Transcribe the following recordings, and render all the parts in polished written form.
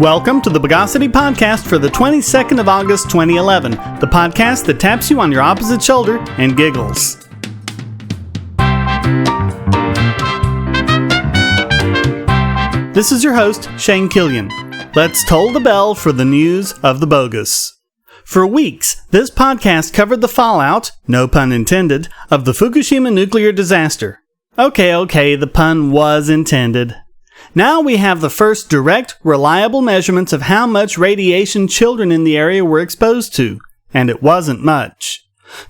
Welcome to the Bogosity podcast for the 22nd of August 2011, the podcast that taps you on your opposite shoulder and giggles. This is your host, Shane Killian. Let's toll the bell for the news of the bogus. For weeks, this podcast covered the fallout, no pun intended, of the Fukushima nuclear disaster. Okay, the pun was intended. Now we have the first direct, reliable measurements of how much radiation children in the area were exposed to, and it wasn't much.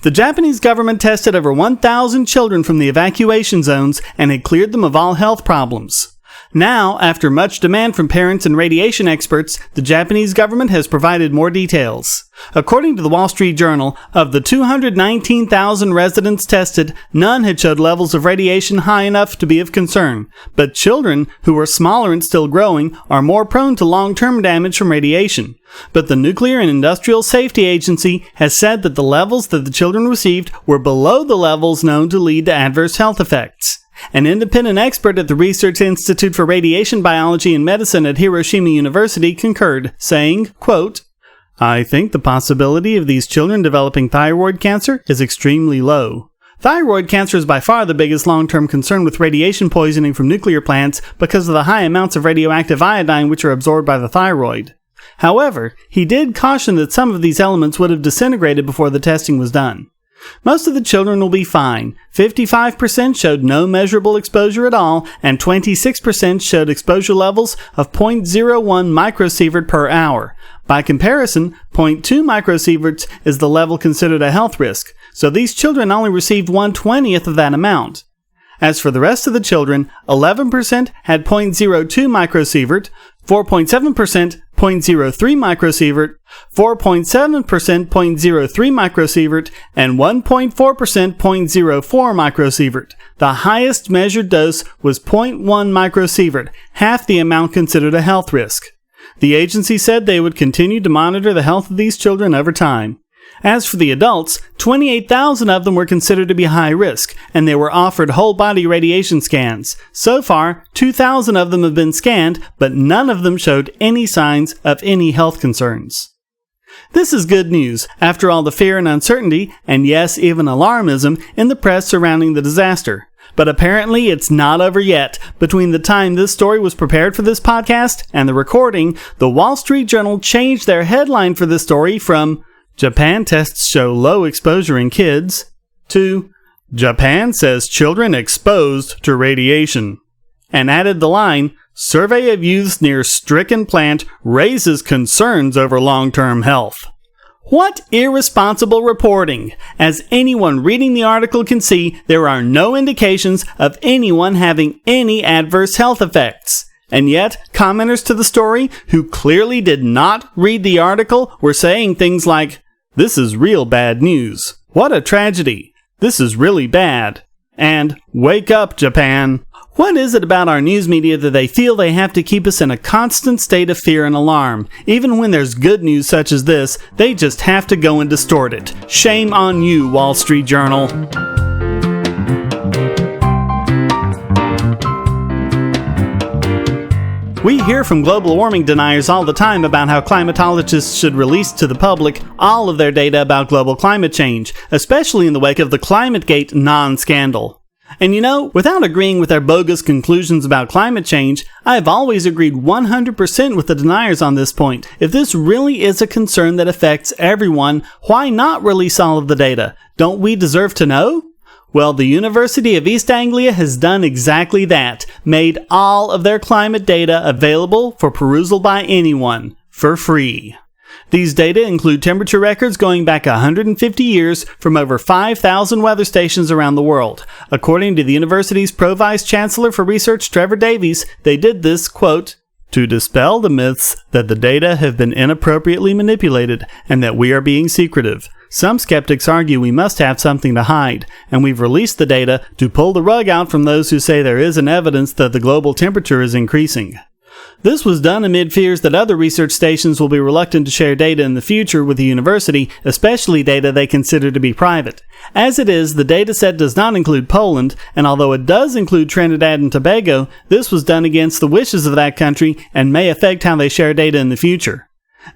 The Japanese government tested over 1,000 children from the evacuation zones and had cleared them of all health problems. Now, after much demand from parents and radiation experts, the Japanese government has provided more details. According to the Wall Street Journal, of the 219,000 residents tested, none had showed levels of radiation high enough to be of concern. But children, who are smaller and still growing, are more prone to long-term damage from radiation. But the Nuclear and Industrial Safety Agency has said that the levels that the children received were below the levels known to lead to adverse health effects. An independent expert at the Research Institute for Radiation Biology and Medicine at Hiroshima University concurred, saying, quote, "I think the possibility of these children developing thyroid cancer is extremely low. Thyroid cancer is by far the biggest long-term concern with radiation poisoning from nuclear plants because of the high amounts of radioactive iodine which are absorbed by the thyroid." However, he did caution that some of these elements would have disintegrated before the testing was done. Most of the children will be fine. 55% showed no measurable exposure at all, and 26% showed exposure levels of 0.01 microsievert per hour. By comparison, 0.2 microsieverts is the level considered a health risk, so these children only received 1/20th of that amount. As for the rest of the children, 11% had 0.02 microsievert, 4.7% 0.03 microsievert, 4.7% 0.03 microsievert, and 1.4% 0.04 microsievert. The highest measured dose was 0.1 microsievert, half the amount considered a health risk. The agency said they would continue to monitor the health of these children over time. As for the adults, 28,000 of them were considered to be high risk, and they were offered whole-body radiation scans. So far, 2,000 of them have been scanned, but none of them showed any signs of any health concerns. This is good news, after all the fear and uncertainty, and yes, even alarmism, in the press surrounding the disaster. But apparently it's not over yet. Between the time this story was prepared for this podcast and the recording, the Wall Street Journal changed their headline for this story from "Japan tests show low exposure in kids" to "Japan says children exposed to radiation," and added the line, "Survey of youths near stricken plant raises concerns over long-term health." What irresponsible reporting! As anyone reading the article can see, there are no indications of anyone having any adverse health effects. And yet, commenters to the story, who clearly did not read the article, were saying things like, "This is real bad news. What a tragedy. This is really bad." And, "Wake up, Japan." What is it about our news media that they feel they have to keep us in a constant state of fear and alarm? Even when there's good news such as this, they just have to go and distort it. Shame on you, Wall Street Journal. We hear from global warming deniers all the time about how climatologists should release to the public all of their data about global climate change, especially in the wake of the ClimateGate non-scandal. And you know, without agreeing with their bogus conclusions about climate change, I've always agreed 100% with the deniers on this point. If this really is a concern that affects everyone, why not release all of the data? Don't we deserve to know? Well, the University of East Anglia has done exactly that, made all of their climate data available for perusal by anyone, for free. These data include temperature records going back 150 years from over 5,000 weather stations around the world. According to the university's Pro-Vice Chancellor for Research, Trevor Davies, they did this, quote, "to dispel the myths that the data have been inappropriately manipulated and that we are being secretive. Some skeptics argue we must have something to hide, and we've released the data to pull the rug out from those who say there isn't evidence that the global temperature is increasing. This was done amid fears that other research stations will be reluctant to share data in the future with the university, especially data they consider to be private. As it is, the dataset does not include Poland, and although it does include Trinidad and Tobago, this was done against the wishes of that country and may affect how they share data in the future.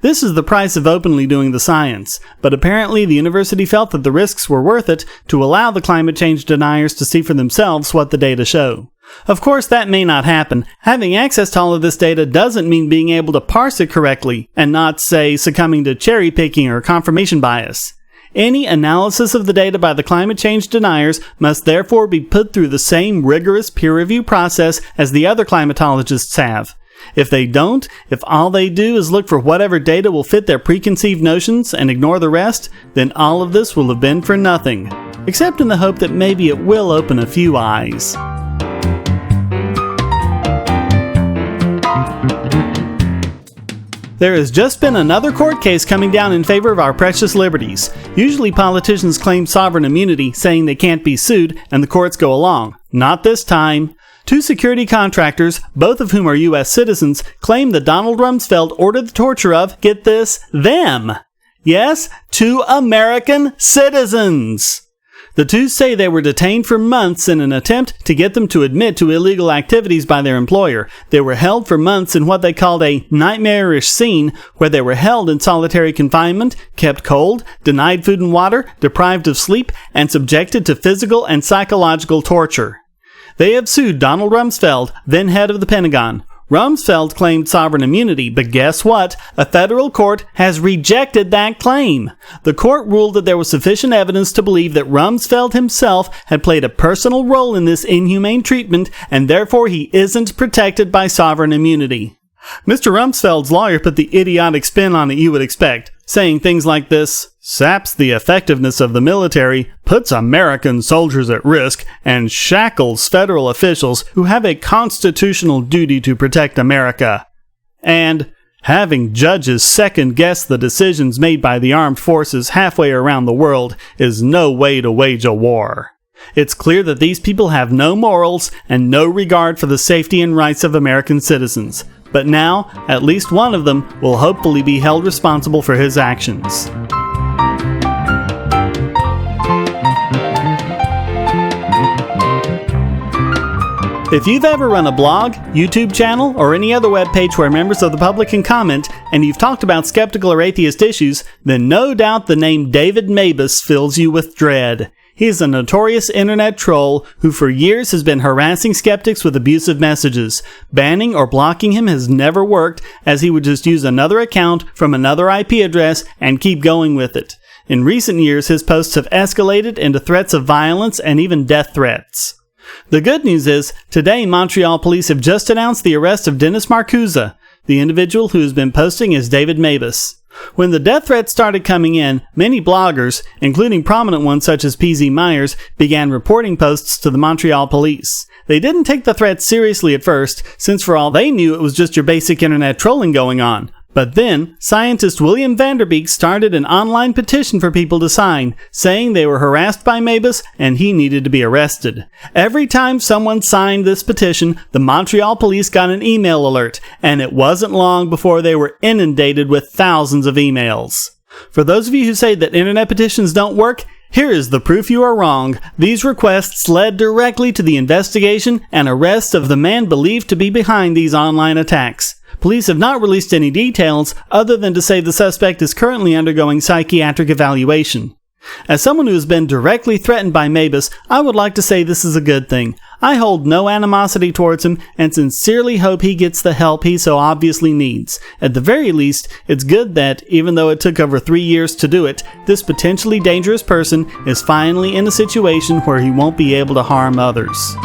This is the price of openly doing the science, but apparently the university felt that the risks were worth it to allow the climate change deniers to see for themselves what the data show. Of course, that may not happen. Having access to all of this data doesn't mean being able to parse it correctly and not, say, succumbing to cherry picking or confirmation bias. Any analysis of the data by the climate change deniers must therefore be put through the same rigorous peer review process as the other climatologists have. If they don't, if all they do is look for whatever data will fit their preconceived notions and ignore the rest, then all of this will have been for nothing. Except in the hope that maybe it will open a few eyes. There has just been another court case coming down in favor of our precious liberties. Usually politicians claim sovereign immunity, saying they can't be sued, and the courts go along. Not this time. Two security contractors, both of whom are U.S. citizens, claim that Donald Rumsfeld ordered the torture of, get this, them. Yes, two American citizens. The two say they were detained for months in an attempt to get them to admit to illegal activities by their employer. They were held for months in what they called a nightmarish scene, where they were held in solitary confinement, kept cold, denied food and water, deprived of sleep, and subjected to physical and psychological torture. They have sued Donald Rumsfeld, then head of the Pentagon. Rumsfeld claimed sovereign immunity, but guess what? A federal court has rejected that claim. The court ruled that there was sufficient evidence to believe that Rumsfeld himself had played a personal role in this inhumane treatment, and therefore he isn't protected by sovereign immunity. Mr. Rumsfeld's lawyer put the idiotic spin on it you would expect, saying things like this: saps the effectiveness of the military, puts American soldiers at risk, and shackles federal officials who have a constitutional duty to protect America. And having judges second-guess the decisions made by the armed forces halfway around the world is no way to wage a war. It's clear that these people have no morals and no regard for the safety and rights of American citizens. But now, at least one of them will hopefully be held responsible for his actions. If you've ever run a blog, YouTube channel, or any other web page where members of the public can comment, and you've talked about skeptical or atheist issues, then no doubt the name David Mabus fills you with dread. He is a notorious internet troll who for years has been harassing skeptics with abusive messages. Banning or blocking him has never worked, as he would just use another account from another IP address and keep going with it. In recent years, his posts have escalated into threats of violence and even death threats. The good news is, today Montreal police have just announced the arrest of Denis Marcuse, the individual who has been posting as David Mabus. When the death threats started coming in, many bloggers, including prominent ones such as PZ Myers, began reporting posts to the Montreal police. They didn't take the threats seriously at first, since for all they knew it was just your basic internet trolling going on. But then, scientist William Vanderbeek started an online petition for people to sign, saying they were harassed by Mabus and he needed to be arrested. Every time someone signed this petition, the Montreal police got an email alert, and it wasn't long before they were inundated with thousands of emails. For those of you who say that internet petitions don't work, here is the proof you are wrong. These requests led directly to the investigation and arrest of the man believed to be behind these online attacks. Police have not released any details other than to say the suspect is currently undergoing psychiatric evaluation. As someone who has been directly threatened by Mabus, I would like to say this is a good thing. I hold no animosity towards him and sincerely hope he gets the help he so obviously needs. At the very least, it's good that, even though it took over 3 years to do it, this potentially dangerous person is finally in a situation where he won't be able to harm others.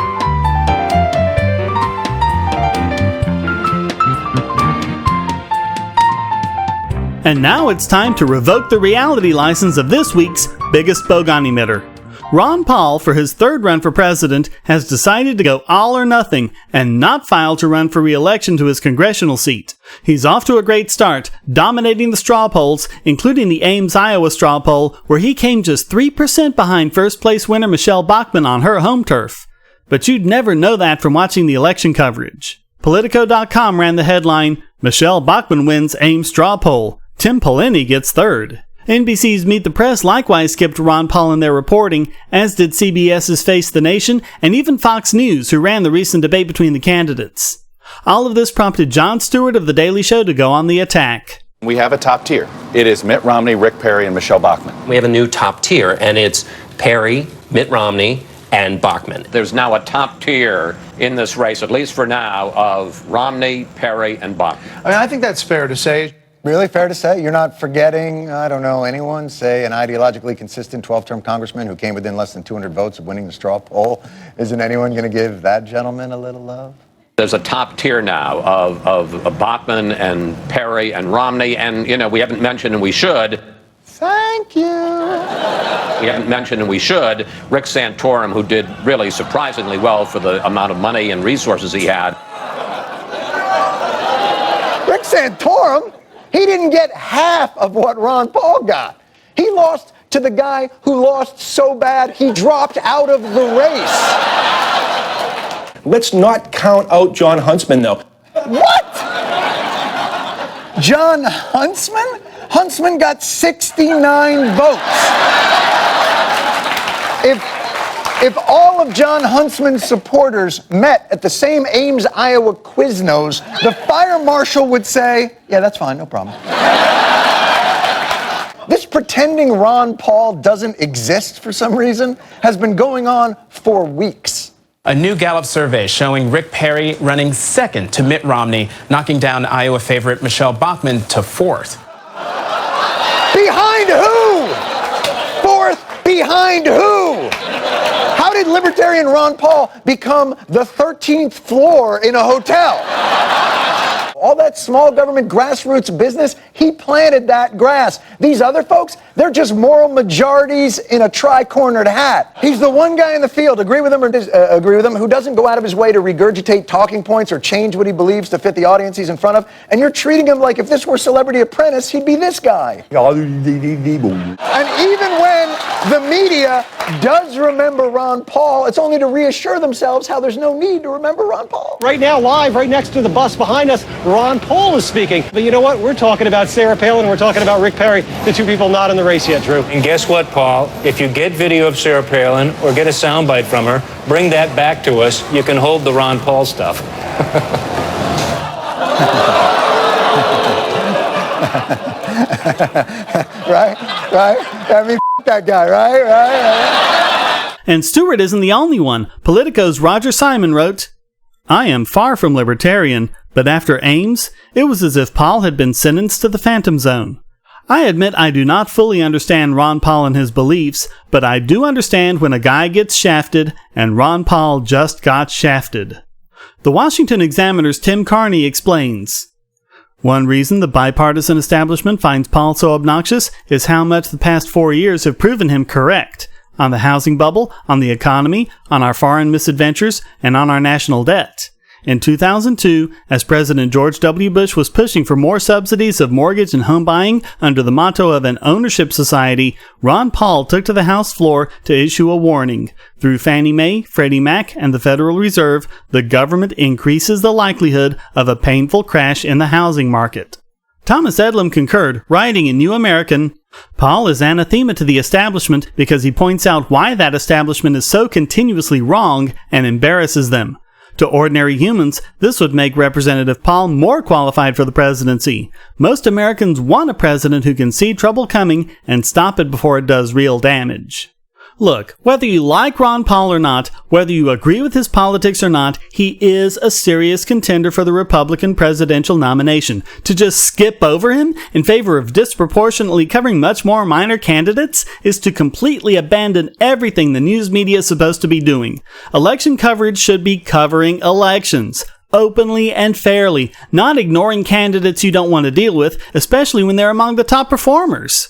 And now it's time to revoke the reality license of this week's biggest Bogon Emitter. Ron Paul, for his third run for president, has decided to go all or nothing and not file to run for re-election to his congressional seat. He's off to a great start, dominating the straw polls, including the Ames, Iowa straw poll, where he came just 3% behind first-place winner Michelle Bachmann on her home turf. But you'd never know that from watching the election coverage. Politico.com ran the headline, Michelle Bachmann wins Ames straw poll. Tim Pawlenty gets third. NBC's Meet the Press likewise skipped Ron Paul in their reporting, as did CBS's Face the Nation, and even Fox News, who ran the recent debate between the candidates. All of this prompted Jon Stewart of The Daily Show to go on the attack. We have a top tier. It is Mitt Romney, Rick Perry, and Michelle Bachmann. We have a new top tier, and it's Perry, Mitt Romney, and Bachmann. There's now a top tier in this race, at least for now, of Romney, Perry, and Bachmann. I mean, I think that's fair to say. Really fair to say? You're not forgetting, I don't know, anyone, say an ideologically consistent 12-term congressman who came within less than 200 votes of winning the straw poll? Isn't anyone going to give that gentleman a little love? There's a top tier now of Bachmann and Perry and Romney, and, you know, we haven't mentioned, and we should. Thank you. We haven't mentioned, and we should, Rick Santorum, who did really surprisingly well for the amount of money and resources he had. Rick Santorum? He didn't get half of what Ron Paul got. He lost to the guy who lost so bad he dropped out of the race. Let's not count out John Huntsman, though. What? John Huntsman? Huntsman got 69 votes. If all of John Huntsman's supporters met at the same Ames, Iowa Quiznos, the fire marshal would say, yeah, that's fine, no problem. This pretending Ron Paul doesn't exist for some reason has been going on for weeks. A new Gallup survey showing Rick Perry running second to Mitt Romney, knocking down Iowa favorite Michelle Bachmann to fourth. Behind who? Fourth behind who? How did libertarian Ron Paul become the 13th floor in a hotel? All that small government grassroots business, he planted that grass. These other folks, they're just moral majorities in a tri-cornered hat. He's the one guy in the field, agree with him or disagree with him, who doesn't go out of his way to regurgitate talking points or change what he believes to fit the audience he's in front of. And you're treating him like if this were Celebrity Apprentice, he'd be this guy. And even when the media does remember Ron Paul, it's only to reassure themselves how there's no need to remember Ron Paul. Right now, live, right next to the bus behind us, Ron Paul is speaking. But you know what? We're talking about Sarah Palin, we're talking about Rick Perry, the two people not in the race yet, Drew. And guess what, Paul? If you get video of Sarah Palin or get a soundbite from her, bring that back to us. You can hold the Ron Paul stuff. Right? I mean, that guy, right? And Stewart isn't the only one. Politico's Roger Simon wrote, I am far from libertarian, but after Ames, it was as if Paul had been sentenced to the Phantom Zone. I admit I do not fully understand Ron Paul and his beliefs, but I do understand when a guy gets shafted, and Ron Paul just got shafted. The Washington Examiner's Tim Carney explains, one reason the bipartisan establishment finds Paul so obnoxious is how much the past 4 years have proven him correct. On the housing bubble, on the economy, on our foreign misadventures, and on our national debt. In 2002, as President George W. Bush was pushing for more subsidies of mortgage and home buying under the motto of an ownership society, Ron Paul took to the House floor to issue a warning. Through Fannie Mae, Freddie Mac, and the Federal Reserve, the government increases the likelihood of a painful crash in the housing market. Thomas Edlum concurred, writing in New American, Paul is anathema to the establishment because he points out why that establishment is so continuously wrong and embarrasses them. To ordinary humans, this would make Representative Paul more qualified for the presidency. Most Americans want a president who can see trouble coming and stop it before it does real damage. Look, whether you like Ron Paul or not, whether you agree with his politics or not, he is a serious contender for the Republican presidential nomination. To just skip over him in favor of disproportionately covering much more minor candidates is to completely abandon everything the news media is supposed to be doing. Election coverage should be covering elections. Openly and fairly, not ignoring candidates you don't want to deal with, especially when they're among the top performers.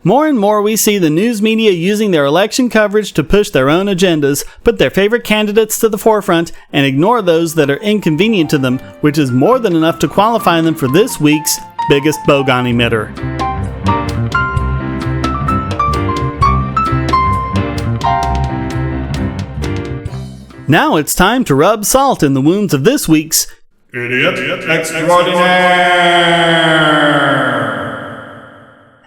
More and more we see the news media using their election coverage to push their own agendas, put their favorite candidates to the forefront, and ignore those that are inconvenient to them, which is more than enough to qualify them for this week's biggest Bogon Emitter. Now it's time to rub salt in the wounds of this week's Idiot Extraordinaire!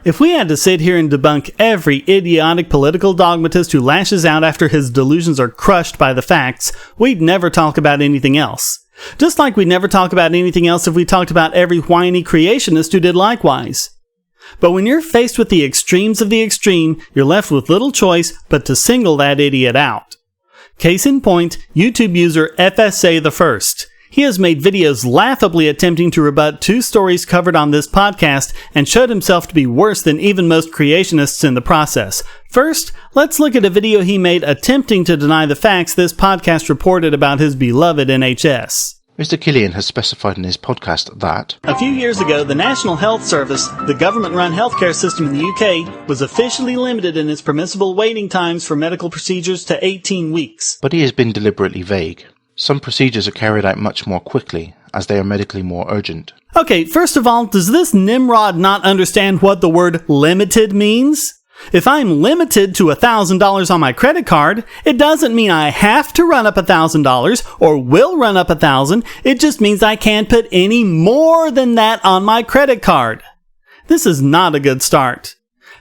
If we had to sit here and debunk every idiotic political dogmatist who lashes out after his delusions are crushed by the facts, we'd never talk about anything else. Just like we'd never talk about anything else if we talked about every whiny creationist who did likewise. But when you're faced with the extremes of the extreme, you're left with little choice but to single that idiot out. Case in point, YouTube user FSA the First. He has made videos laughably attempting to rebut two stories covered on this podcast and showed himself to be worse than even most creationists in the process. First, let's look at a video he made attempting to deny the facts this podcast reported about his beloved NHS. Mr. Killian has specified in his podcast that a few years ago, the National Health Service, the government-run healthcare system in the UK, was officially limited in its permissible waiting times for medical procedures to 18 weeks. But he has been deliberately vague. Some procedures are carried out much more quickly, as they are medically more urgent. Okay, first of all, does this Nimrod not understand what the word limited means? If I'm limited to $1,000 on my credit card, it doesn't mean I have to run up $1,000 or will run up $1,000. It just means I can't put any more than that on my credit card. This is not a good start.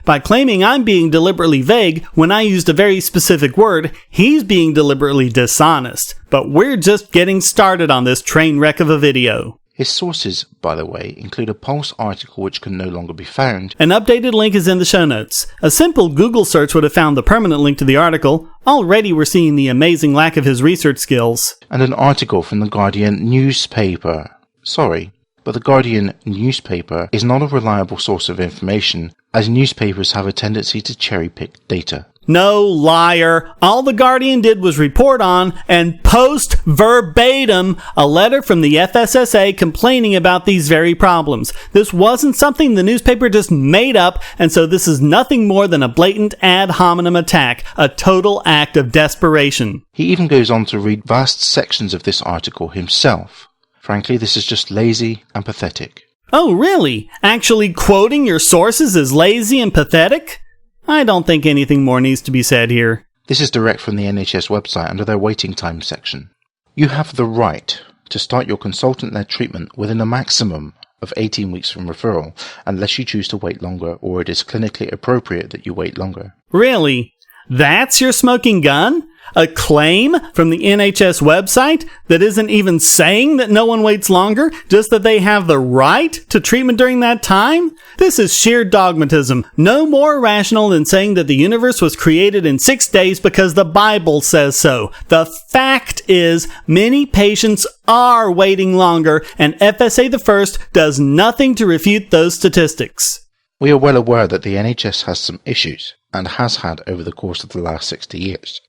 By claiming I'm being deliberately vague when I used a very specific word, he's being deliberately dishonest. But we're just getting started on this train wreck of a video. His sources, by the way, include a Pulse article which can no longer be found. An updated link is in the show notes. A simple Google search would have found the permanent link to the article. Already we're seeing the amazing lack of his research skills. And an article from the Guardian newspaper. Sorry, but the Guardian newspaper is not a reliable source of information, as newspapers have a tendency to cherry-pick data. No, liar. All the Guardian did was report on and post verbatim a letter from the FSSA complaining about these very problems. This wasn't something the newspaper just made up, and so this is nothing more than a blatant ad hominem attack, a total act of desperation. He even goes on to read vast sections of this article himself. Frankly, this is just lazy and pathetic. Oh, really? Actually quoting your sources is lazy and pathetic? I don't think anything more needs to be said here. This is direct from the NHS website under their waiting time section. You have the right to start your consultant-led treatment within a maximum of 18 weeks from referral, unless you choose to wait longer or it is clinically appropriate that you wait longer. Really? That's your smoking gun? A claim from the NHS website that isn't even saying that no one waits longer, just that they have the right to treatment during that time? This is sheer dogmatism, no more rational than saying that the universe was created in 6 days because the Bible says so. The fact is, many patients are waiting longer, and FSA the First does nothing to refute those statistics. We are well aware that the NHS has some issues, and has had over the course of the last 60 years.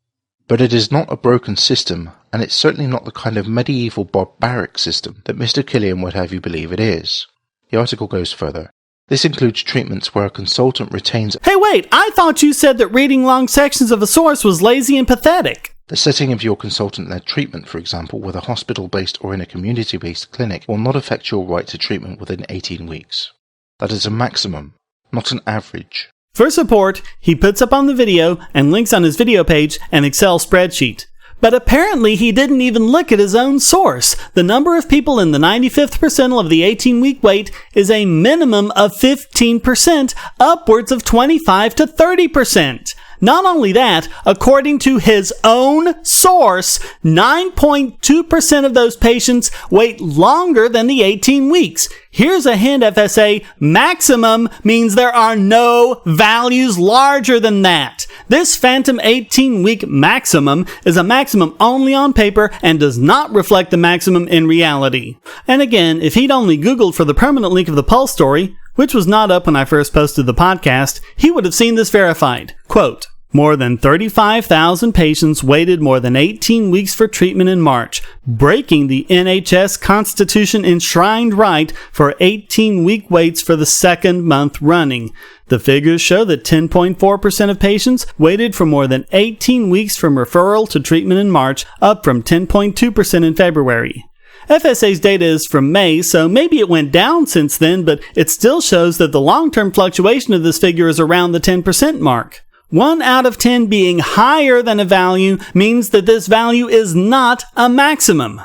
But it is not a broken system, and it's certainly not the kind of medieval barbaric system that Mr. Killian would have you believe it is. The article goes further. This includes treatments where a consultant retains... Hey wait, I thought you said that reading long sections of a source was lazy and pathetic. The setting of your consultant-led treatment, for example, whether hospital-based or in a community-based clinic, will not affect your right to treatment within 18 weeks. That is a maximum, not an average. For support, he puts up on the video and links on his video page an Excel spreadsheet. But apparently he didn't even look at his own source. The number of people in the 95th percentile of the 18-week wait is a minimum of 15%, upwards of 25 to 30%. Not only that, according to his own source, 9.2% of those patients wait longer than the 18 weeks. Here's a hint, FSA. Maximum means there are no values larger than that. This phantom 18-week maximum is a maximum only on paper and does not reflect the maximum in reality. And again, if he'd only Googled for the permanent link of the Pulse story, which was not up when I first posted the podcast, he would have seen this verified. Quote, more than 35,000 patients waited more than 18 weeks for treatment in March, breaking the NHS Constitution-enshrined right for 18-week waits for the second month running. The figures show that 10.4% of patients waited for more than 18 weeks from referral to treatment in March, up from 10.2% in February. FSA's data is from May, so maybe it went down since then, but it still shows that the long-term fluctuation of this figure is around the 10% mark. 1 out of 10 being higher than a value means that this value is not a maximum.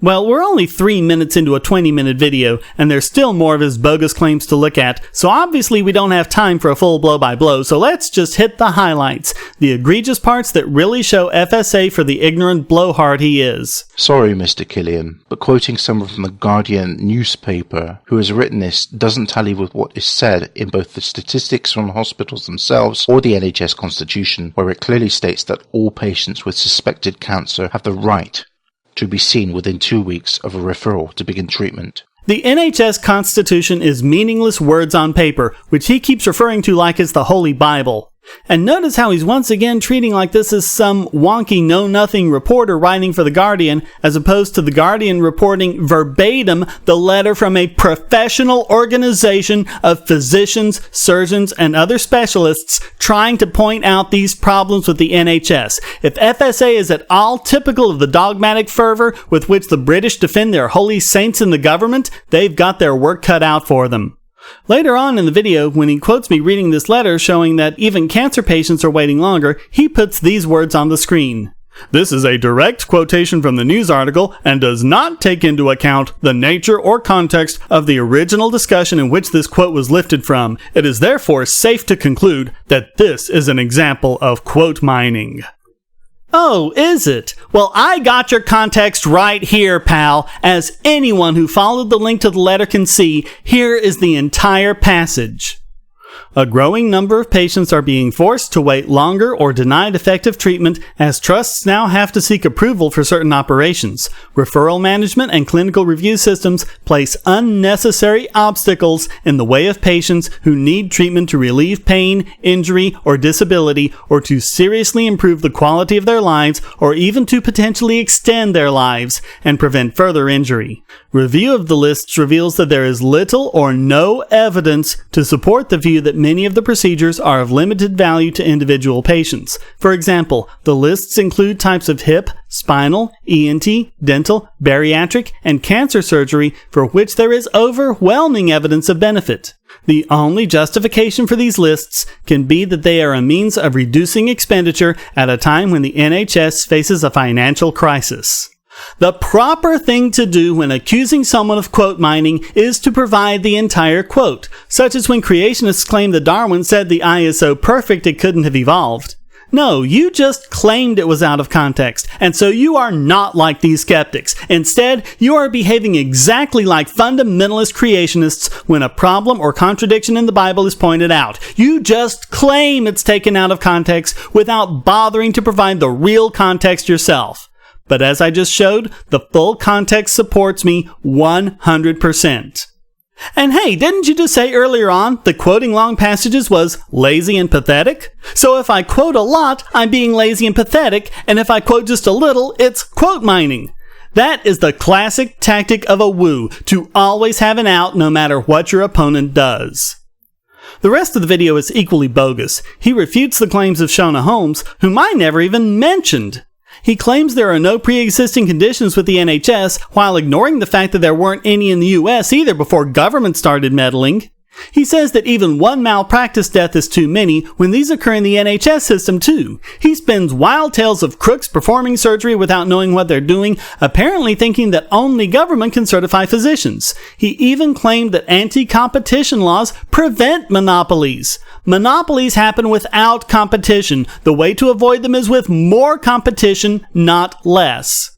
Well, we're only 3 minutes into a 20-minute video, and there's still more of his bogus claims to look at, so obviously we don't have time for a full blow-by-blow, so let's just hit the highlights, the egregious parts that really show FSA for the ignorant blowhard he is. Sorry, Mr. Killian, but quoting someone from the Guardian newspaper who has written this doesn't tally with what is said in both the statistics from hospitals themselves or the NHS Constitution, where it clearly states that all patients with suspected cancer have the right to be seen within 2 weeks of a referral to begin treatment. The NHS Constitution is meaningless words on paper, which he keeps referring to like it's the Holy Bible. And notice how he's once again treating like this is some wonky know-nothing reporter writing for The Guardian, as opposed to The Guardian reporting verbatim the letter from a professional organization of physicians, surgeons, and other specialists trying to point out these problems with the NHS. If FSA is at all typical of the dogmatic fervor with which the British defend their holy saints in the government, they've got their work cut out for them. Later on in the video, when he quotes me reading this letter showing that even cancer patients are waiting longer, he puts these words on the screen. This is a direct quotation from the news article and does not take into account the nature or context of the original discussion in which this quote was lifted from. It is therefore safe to conclude that this is an example of quote mining. Oh, is it? Well, I got your context right here, pal. As anyone who followed the link to the letter can see, here is the entire passage. A growing number of patients are being forced to wait longer or denied effective treatment as trusts now have to seek approval for certain operations. Referral management and clinical review systems place unnecessary obstacles in the way of patients who need treatment to relieve pain, injury, or disability, or to seriously improve the quality of their lives, or even to potentially extend their lives and prevent further injury. Review of the lists reveals that there is little or no evidence to support the view that many of the procedures are of limited value to individual patients. For example, the lists include types of hip, spinal, ENT, dental, bariatric, and cancer surgery for which there is overwhelming evidence of benefit. The only justification for these lists can be that they are a means of reducing expenditure at a time when the NHS faces a financial crisis. The proper thing to do when accusing someone of quote mining is to provide the entire quote, such as when creationists claim that Darwin said the eye is so perfect it couldn't have evolved. No, you just claimed it was out of context, and so you are not like these skeptics. Instead, you are behaving exactly like fundamentalist creationists when a problem or contradiction in the Bible is pointed out. You just claim it's taken out of context without bothering to provide the real context yourself. But as I just showed, the full context supports me 100%. And hey, didn't you just say earlier on that quoting long passages was lazy and pathetic? So if I quote a lot, I'm being lazy and pathetic, and if I quote just a little, it's quote mining. That is the classic tactic of a woo, to always have an out no matter what your opponent does. The rest of the video is equally bogus. He refutes the claims of Shona Holmes, whom I never even mentioned. He claims there are no pre-existing conditions with the NHS, while ignoring the fact that there weren't any in the US either before government started meddling. He says that even one malpractice death is too many when these occur in the NHS system too. He spins wild tales of crooks performing surgery without knowing what they're doing, apparently thinking that only government can certify physicians. He even claimed that anti-competition laws prevent monopolies. Monopolies happen without competition. The way to avoid them is with more competition, not less.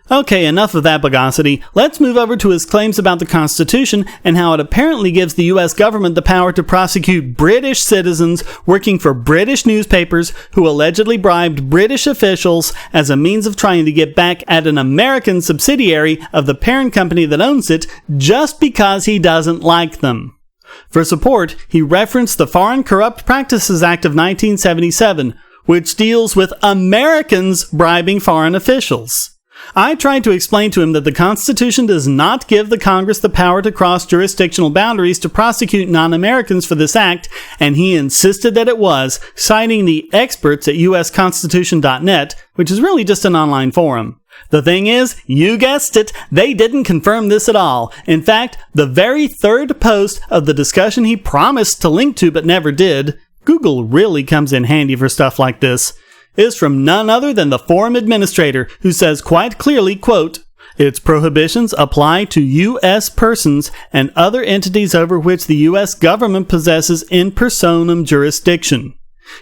Okay, enough of that bogosity. Let's move over to his claims about the Constitution and how it apparently gives the US government the power to prosecute British citizens working for British newspapers who allegedly bribed British officials as a means of trying to get back at an American subsidiary of the parent company that owns it just because he doesn't like them. For support, he referenced the Foreign Corrupt Practices Act of 1977, which deals with Americans bribing foreign officials. I tried to explain to him that the Constitution does not give the Congress the power to cross jurisdictional boundaries to prosecute non-Americans for this act, and he insisted that it was, citing the experts at usconstitution.net, which is really just an online forum. The thing is, you guessed it, they didn't confirm this at all. In fact, the very third post of the discussion he promised to link to but never did, Google really comes in handy for stuff like this, is from none other than the forum administrator, who says quite clearly, quote, Its prohibitions apply to U.S. persons and other entities over which the U.S. government possesses in personam jurisdiction.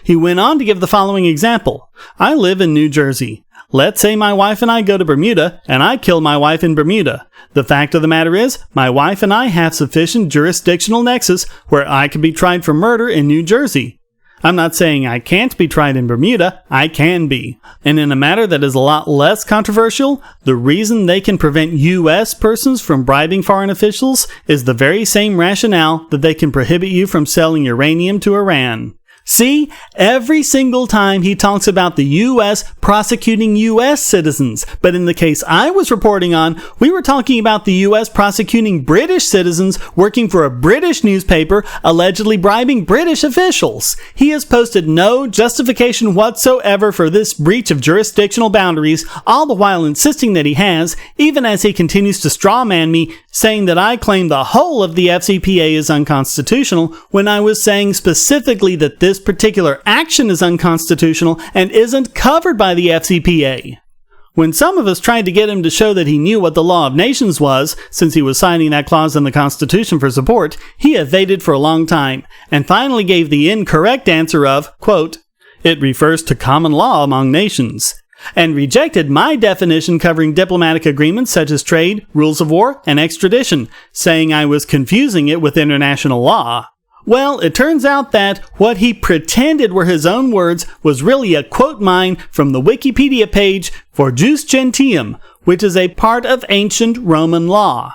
He went on to give the following example. I live in New Jersey. Let's say my wife and I go to Bermuda, and I kill my wife in Bermuda. The fact of the matter is, my wife and I have sufficient jurisdictional nexus where I can be tried for murder in New Jersey. I'm not saying I can't be tried in Bermuda, I can be. And in a matter that is a lot less controversial, the reason they can prevent U.S. persons from bribing foreign officials is the very same rationale that they can prohibit you from selling uranium to Iran. See, every single time he talks about the U.S. prosecuting U.S. citizens, but in the case I was reporting on, we were talking about the U.S. prosecuting British citizens working for a British newspaper allegedly bribing British officials. He has posted no justification whatsoever for this breach of jurisdictional boundaries, all the while insisting that he has, even as he continues to strawman me, saying that I claim the whole of the FCPA is unconstitutional, when I was saying specifically that this particular action is unconstitutional and isn't covered by the FCPA. When some of us tried to get him to show that he knew what the law of nations was, since he was signing that clause in the Constitution for support, he evaded for a long time, and finally gave the incorrect answer of, quote, "It refers to common law among nations," and rejected my definition covering diplomatic agreements such as trade, rules of war, and extradition, saying I was confusing it with international law. Well, it turns out that what he pretended were his own words was really a quote mine from the Wikipedia page for Jus Gentium, which is a part of ancient Roman law.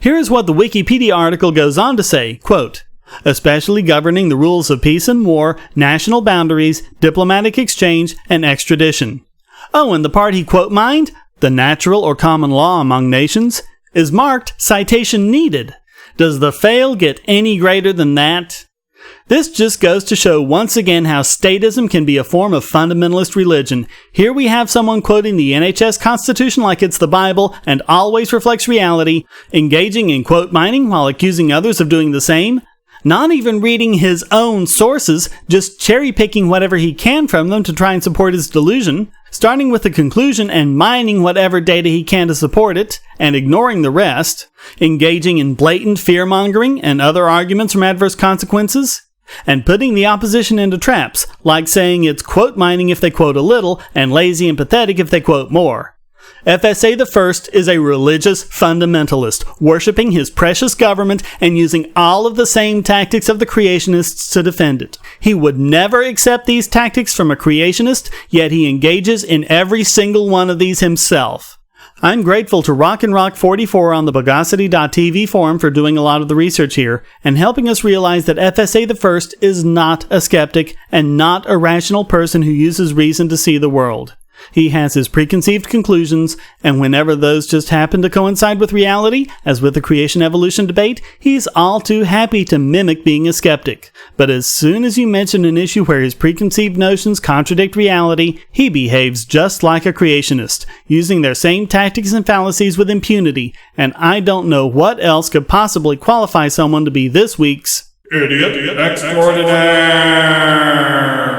Here is what the Wikipedia article goes on to say, quote, "Especially governing the rules of peace and war, national boundaries, diplomatic exchange, and extradition." Oh, and the part he quote mined, the natural or common law among nations, is marked citation needed. Does the fail get any greater than that? This just goes to show once again how statism can be a form of fundamentalist religion. Here we have someone quoting the NHS Constitution like it's the Bible and always reflects reality, engaging in quote mining while accusing others of doing the same, not even reading his own sources, just cherry-picking whatever he can from them to try and support his delusion, starting with the conclusion and mining whatever data he can to support it, and ignoring the rest, engaging in blatant fear-mongering and other arguments from adverse consequences, and putting the opposition into traps, like saying it's quote mining if they quote a little, and lazy and pathetic if they quote more. FSA the First is a religious fundamentalist, worshipping his precious government and using all of the same tactics of the creationists to defend it. He would never accept these tactics from a creationist, yet he engages in every single one of these himself. I'm grateful to Rock44 on the Bogosity.tv forum for doing a lot of the research here and helping us realize that FSA the First is not a skeptic and not a rational person who uses reason to see the world. He has his preconceived conclusions, and whenever those just happen to coincide with reality, as with the creation-evolution debate, he's all too happy to mimic being a skeptic. But as soon as you mention an issue where his preconceived notions contradict reality, he behaves just like a creationist, using their same tactics and fallacies with impunity, and I don't know what else could possibly qualify someone to be this week's Idiot Extraordinaire!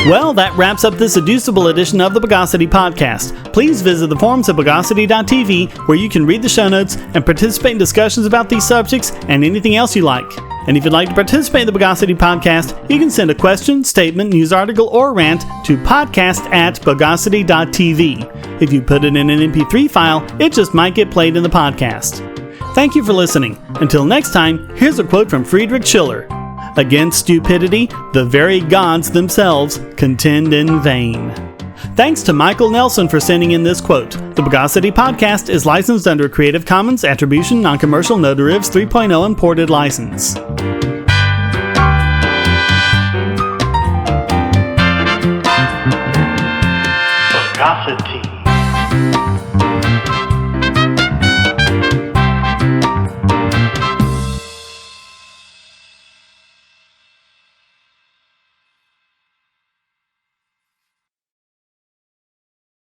Well, that wraps up this seducible edition of the Bogosity podcast. Please visit the forums at Bogosity.tv where you can read the show notes and participate in discussions about these subjects and anything else you like. And if you'd like to participate in the Bogosity podcast, you can send a question, statement, news article, or rant to podcast@Bogosity.tv. If you put it in an MP3 file, it just might get played in the podcast. Thank you for listening. Until next time, here's a quote from Friedrich Schiller. Against stupidity, the very gods themselves contend in vain. Thanks to Michael Nelson for sending in this quote. The Bogosity podcast is licensed under a Creative Commons Attribution Non-Commercial No Derivatives 3.0 imported license. Bogosity.